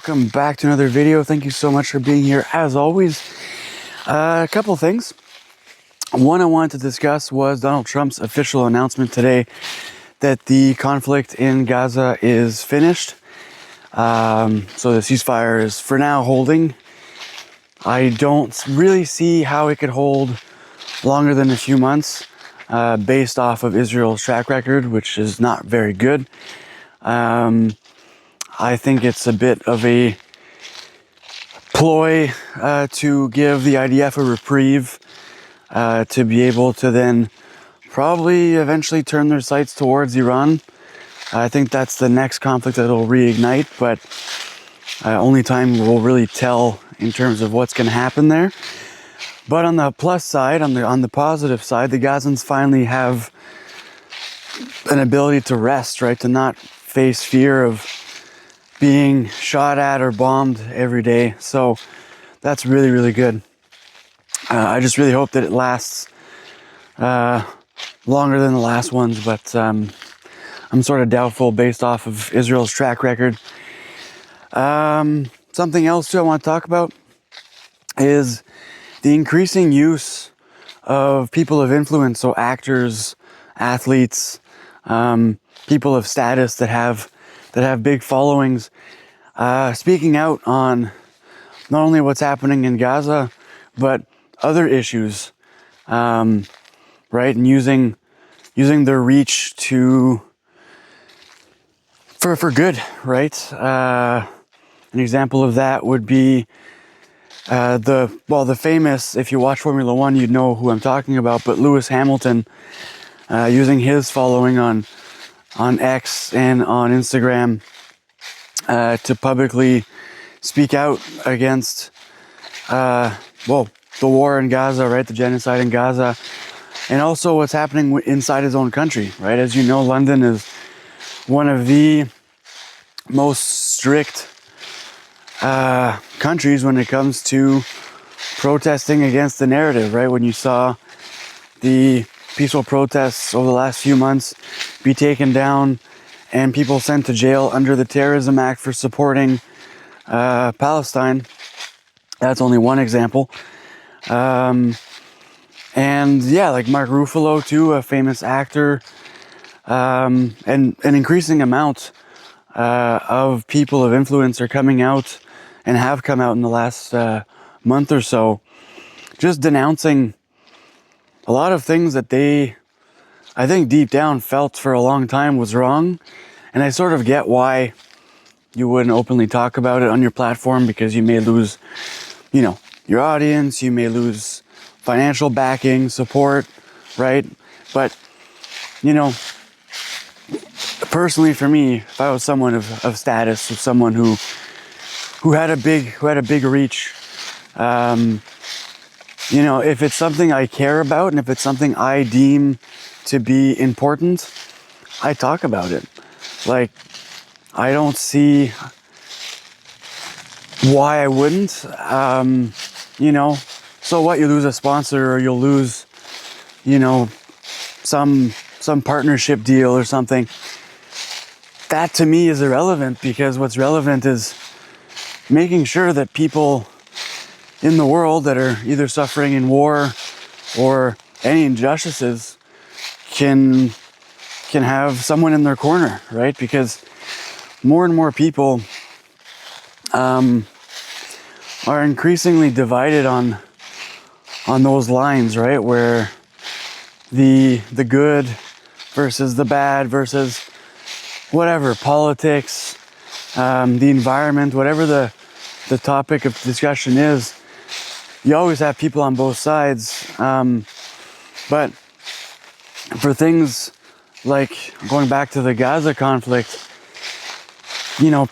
Welcome back to another video. Thank you so much for being here as always. A couple things. One I wanted to discuss was Donald Trump's official announcement today that the conflict in Gaza is finished. So the ceasefire is for now holding. I don't really see how it could hold longer than a few months based off of Israel's track record, which is not very good. I think it's a bit of a ploy to give the IDF a reprieve to be able to then probably eventually turn their sights towards Iran. I think that's the next conflict that will reignite, but only time will really tell in terms of what's going to happen there. But on the plus side, on the positive side, the Gazans finally have an ability to rest, right? To not face fear of being shot at or bombed every day. So that's really, really good. I just really hope that it lasts longer than the last ones, but I'm sort of doubtful based off of Israel's track record. Something else too I want to talk about is the increasing use of people of influence, so actors, athletes, people of status that have big followings, speaking out on not only what's happening in Gaza, but other issues, right? And using their reach for good, right? An example of that would be the famous, if you watch Formula One, you'd know who I'm talking about, but Lewis Hamilton, using his following on X and on Instagram to publicly speak out against the war in Gaza, right? The genocide in Gaza, and also what's happening inside his own country, right? As you know, London is one of the most strict countries when it comes to protesting against the narrative, right? When you saw the peaceful protests over the last few months be taken down and people sent to jail under the Terrorism Act for supporting Palestine. That's only one example. And yeah, like Mark Ruffalo too, a famous actor, and an increasing amount of people of influence are coming out and have come out in the last month or so, just denouncing a lot of things that they, I think deep down, felt for a long time was wrong. And I sort of get why you wouldn't openly talk about it on your platform, because you may lose, your audience, you may lose financial backing, support, right? But, personally for me, if I was someone of status, of someone who had a big reach, if it's something I care about and if it's something I deem to be important, I talk about it. Like, I don't see why I wouldn't. So what? You lose a sponsor, or you'll lose, some partnership deal or something. That to me is irrelevant, because what's relevant is making sure that people in the world that are either suffering in war or any injustices can have someone in their corner, right? Because more and more people are increasingly divided on those lines, right? Where the good versus the bad versus whatever, politics, the environment, whatever the topic of discussion is, you always have people on both sides. But for things like going back to the Gaza conflict,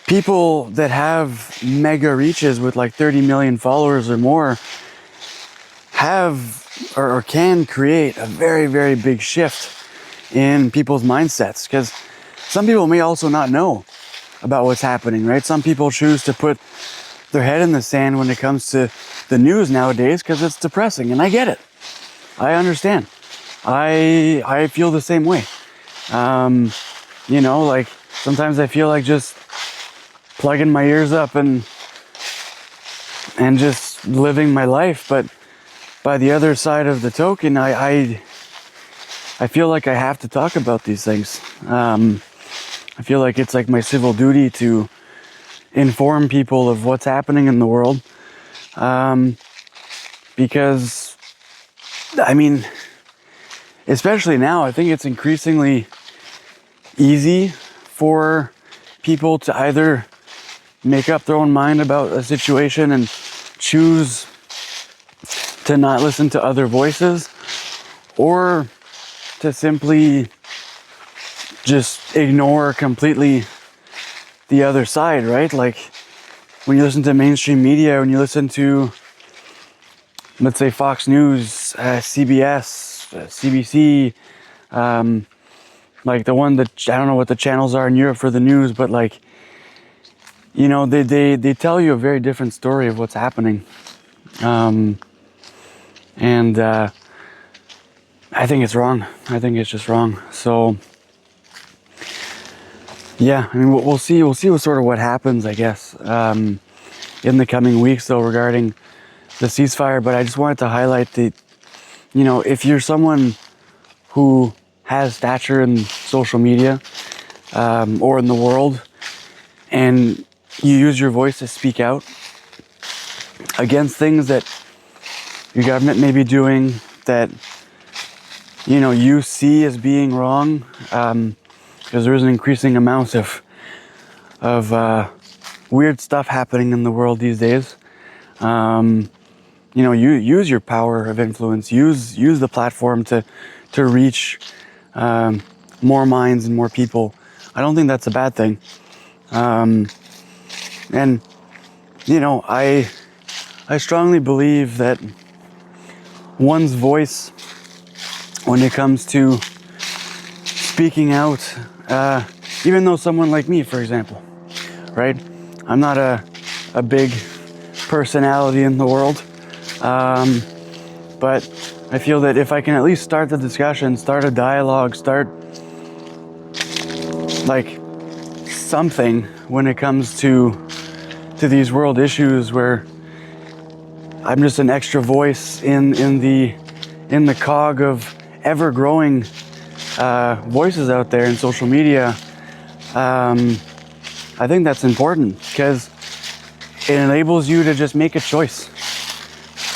people that have mega reaches with like 30 million followers or more have or can create a very, very big shift in people's mindsets, because some people may also not know about what's happening, right? Some people choose to put their head in the sand when it comes to the news nowadays because it's depressing, and I get it. I understand. I feel the same way. Like sometimes I feel like just plugging my ears up and just living my life. But by the other side of the token, I feel like I have to talk about these things. I feel like it's like my civil duty to inform people of what's happening in the world. Because, I mean, especially now, I think it's increasingly easy for people to either make up their own mind about a situation and choose to not listen to other voices, or to simply just ignore completely the other side, right? Like when you listen to mainstream media, when you listen to, let's say, Fox News, CBS, CBC, like the one that, I don't know what the channels are in Europe for the news, but like, you know, they tell you a very different story of what's happening. And I think it's wrong. I think it's just wrong. So yeah, I mean, we'll see what sort of what happens, I guess, in the coming weeks though, regarding the ceasefire. But I just wanted to highlight that, you know, if you're someone who has stature in social media, or in the world, and you use your voice to speak out against things that your government may be doing that, you know, you see as being wrong, because there is an increasing amount of weird stuff happening in the world these days. You know, you use your power of influence, use the platform to reach more minds and more people. I don't think that's a bad thing. And you know, I strongly believe that one's voice, when it comes to speaking out, even though someone like me, for example, right? I'm not a big personality in the world, but I feel that if I can at least start the discussion, start a dialogue, start like something when it comes to these world issues, where I'm just an extra voice in the cog of ever-growing voices out there in social media. I think that's important, because it enables you to just make a choice.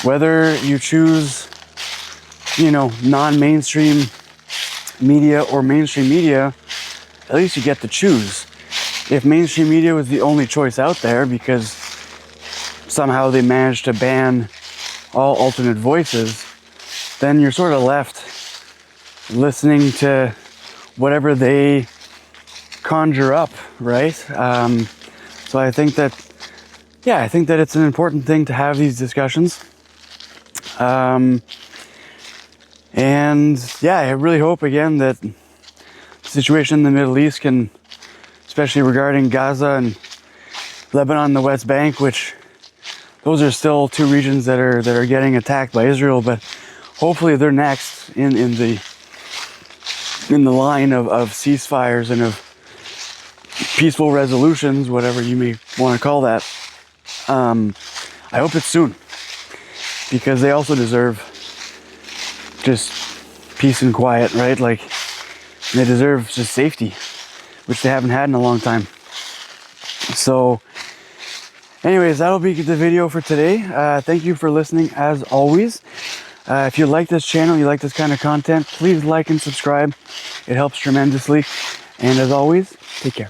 Whether you choose, you know, non-mainstream media or mainstream media, at least you get to choose. If mainstream media was the only choice out there because somehow they managed to ban all alternate voices, then you're sort of left listening to whatever they conjure up, right? So I think that, yeah, I think that it's an important thing to have these discussions. And yeah, I really hope again that the situation in the Middle East can, especially regarding Gaza and Lebanon and the West Bank, which those are still two regions that are getting attacked by Israel, but hopefully they're next in the line of ceasefires and of peaceful resolutions, whatever you may want to call that. I hope it's soon, because they also deserve just peace and quiet, right? Like, they deserve just safety, which they haven't had in a long time. So anyways, that'll be the video for today. Thank you for listening as always. If you like this channel, you like this kind of content, please like and subscribe. It helps tremendously. And as always, take care.